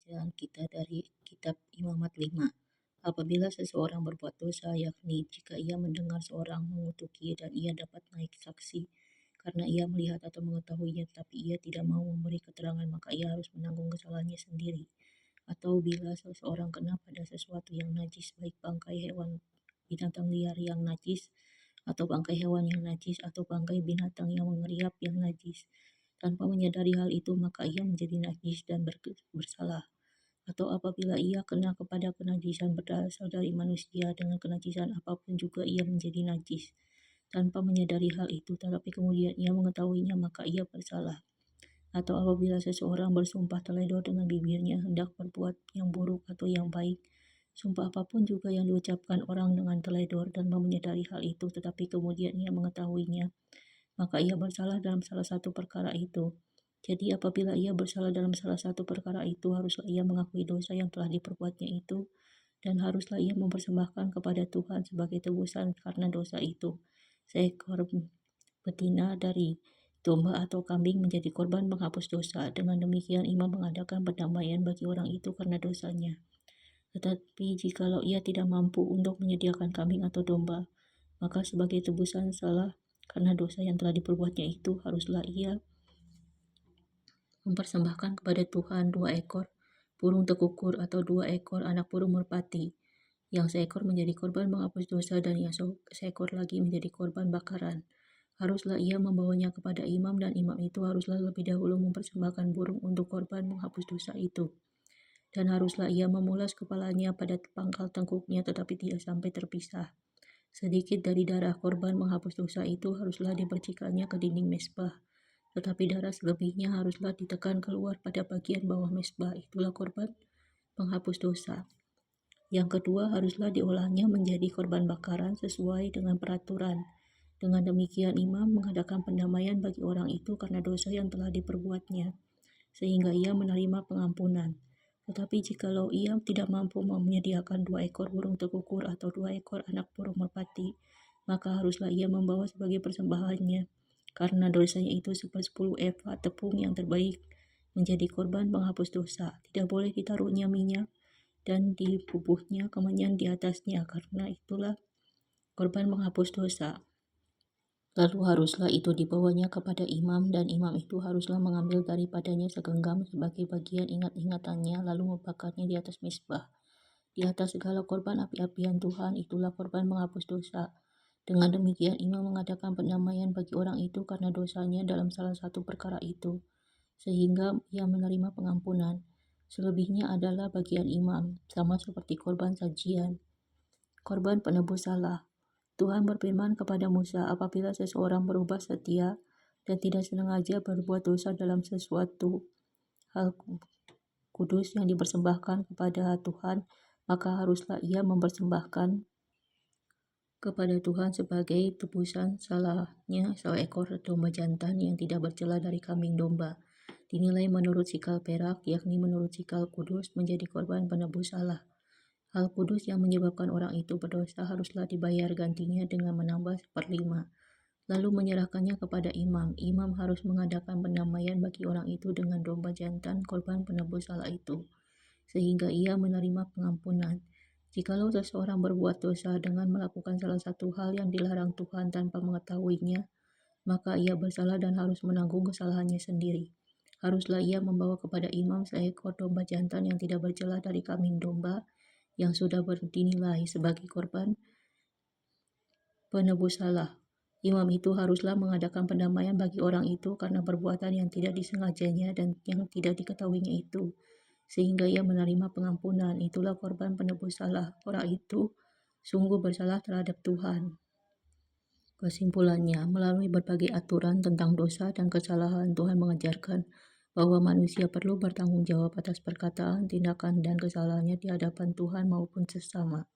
bacaan kita dari kitab Imamat 5. Apabila seseorang berbuat dosa, yakni jika ia mendengar seorang mengutuki dan ia dapat naik saksi karena ia melihat atau mengetahuinya tetapi ia tidak mau memberi keterangan, maka ia harus menanggung kesalahannya sendiri. Atau bila seseorang kena pada sesuatu yang najis, baik bangkai hewan binatang liar yang najis, atau bangkai hewan yang najis, atau bangkai binatang yang mengeriap yang najis, tanpa menyadari hal itu, maka ia menjadi najis dan bersalah. Atau apabila ia kena kepada kenajisan berasal dari manusia, dengan kenajisan apapun juga ia menjadi najis, tanpa menyadari hal itu, tetapi kemudian ia mengetahuinya, maka ia bersalah. Atau apabila seseorang bersumpah teledor dengan bibirnya, hendak berbuat yang buruk atau yang baik, sumpah apapun juga yang diucapkan orang dengan teledor dan menyadari hal itu, tetapi kemudian ia mengetahuinya, maka ia bersalah dalam salah satu perkara itu. Jadi apabila ia bersalah dalam salah satu perkara itu, haruslah ia mengakui dosa yang telah diperbuatnya itu, dan haruslah ia mempersembahkan kepada Tuhan sebagai tebusan karena dosa itu, seekor betina dari domba atau kambing menjadi korban menghapus dosa. Dengan demikian imam mengadakan pendamaian bagi orang itu karena dosanya. Tetapi jikalau ia tidak mampu untuk menyediakan kambing atau domba, maka sebagai tebusan salah karena dosa yang telah diperbuatnya itu, haruslah ia mempersembahkan kepada Tuhan 2 ekor burung tekukur atau 2 ekor anak burung merpati, yang seekor menjadi korban menghapus dosa dan yang seekor lagi menjadi korban bakaran. Haruslah ia membawanya kepada imam, dan imam itu haruslah lebih dahulu mempersembahkan burung untuk korban menghapus dosa itu. Dan haruslah ia memulas kepalanya pada pangkal tengkuknya, tetapi tidak sampai terpisah. Sedikit dari darah korban menghapus dosa itu haruslah dipercikannya ke dinding mezbah, tetapi darah selebihnya haruslah ditekan keluar pada bagian bawah mezbah, itulah korban penghapus dosa. Yang kedua, haruslah diolahnya menjadi korban bakaran sesuai dengan peraturan. Dengan demikian imam mengadakan pendamaian bagi orang itu karena dosa yang telah diperbuatnya, sehingga ia menerima pengampunan. Tetapi jikalau ia tidak mampu menyediakan 2 ekor burung tekukur atau 2 ekor anak burung merpati, maka haruslah ia membawa sebagai persembahannya karena dosanya itu 10 eva tepung yang terbaik menjadi korban penghapus dosa. Tidak boleh ditaruhnya minyak dan dibubuhnya kemenyan di atasnya, karena itulah korban menghapus dosa. Lalu haruslah itu dibawanya kepada imam, dan imam itu haruslah mengambil daripadanya segenggam sebagai bagian ingat-ingatannya, lalu membakarnya di atas mezbah. Di atas segala korban api-apian Tuhan, itulah korban menghapus dosa. Dengan demikian imam mengadakan pendamaian bagi orang itu karena dosanya dalam salah satu perkara itu, sehingga ia menerima pengampunan. Selebihnya adalah bagian imam, sama seperti korban sajian. Korban penebus salah. Tuhan berfirman kepada Musa, apabila seseorang berubah setia dan tidak sengaja berbuat dosa dalam sesuatu hal kudus yang dipersembahkan kepada Tuhan, maka haruslah ia mempersembahkan kepada Tuhan sebagai tebusan salahnya 1 ekor domba jantan yang tidak bercela dari kambing domba, dinilai menurut sikal perak, yakni menurut sikal kudus, menjadi korban penebus salah. Hal kudus yang menyebabkan orang itu berdosa haruslah dibayar gantinya dengan menambah 1/5, lalu menyerahkannya kepada imam. Imam harus mengadakan pendamaian bagi orang itu dengan domba jantan korban penebus salah itu, sehingga ia menerima pengampunan. Jikalau seseorang berbuat dosa dengan melakukan salah satu hal yang dilarang Tuhan tanpa mengetahuinya, maka ia bersalah dan harus menanggung kesalahannya sendiri. Haruslah ia membawa kepada imam 1 ekor domba jantan yang tidak bercela dari kambing domba yang sudah dinilai sebagai korban penebus salah. Imam itu haruslah mengadakan pendamaian bagi orang itu karena perbuatan yang tidak disengajanya dan yang tidak diketahuinya itu, sehingga ia menerima pengampunan. Itulah korban penebus salah. Orang itu sungguh bersalah terhadap Tuhan. Kesimpulannya, melalui berbagai aturan tentang dosa dan kesalahan, Tuhan mengajarkan bahwa manusia perlu bertanggung jawab atas perkataan, tindakan, dan kesalahannya di hadapan Tuhan maupun sesama.